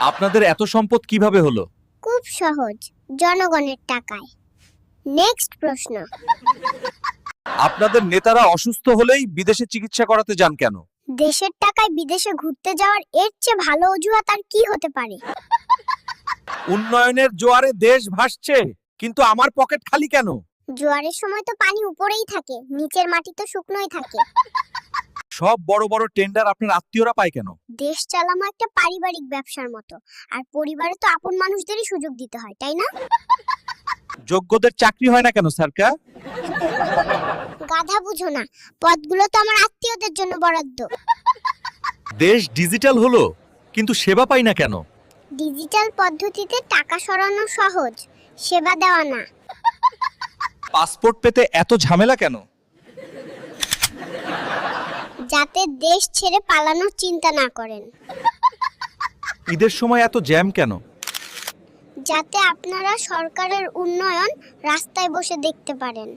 আপনাদের এত সম্পদ কিভাবে হলো? খুব সহজ, জনগণের টাকায়। নেক্সট প্রশ্ন। আপনাদের নেতারা অসুস্থ হলেই বিদেশে চিকিৎসা করাতে যান কেন? দেশের টাকায় বিদেশে ঘুরতে যাওয়ার এর চেয়ে ভালো অজুহাত আর কি হতে পারে? উন্নয়নের জোয়ারে দেশ ভাসছে, কিন্তু আমার পকেট খালি কেন? জোয়ারের সময় তো পানি উপরেই থাকে, নিচের মাটি তো শুকনোই থাকে। সব বড় বড় টেন্ডার আপনার আত্মীয়রা পায় কেন? দেশ চালানো একটা পারিবারিক ব্যবসার মতো, আর পরিবারে তো আপন মানুষদেরই সুযোগ দিতে হয়, তাই না? যোগ্যদের চাকরি হয় না কেন সরকার? গাধা বুঝো না, পদগুলো তো আমার আত্মীয়দের জন্য বরাদ্দ। দেশ ডিজিটাল হলো, কিন্তু সেবা পাই না কেন? ডিজিটাল পদ্ধতিতে টাকা সরানো সহজ, সেবা দেওয়া না। পাসপোর্ট পেতে এত ঝামেলা কেন? যাতে দেশ ছেড়ে পালানোর চিন্তা না করেন। ঈদের সময় এত জ্যাম কেন? যাতে আপনারা সরকারের উন্নয়ন রাস্তায় বসে দেখতে পারেন।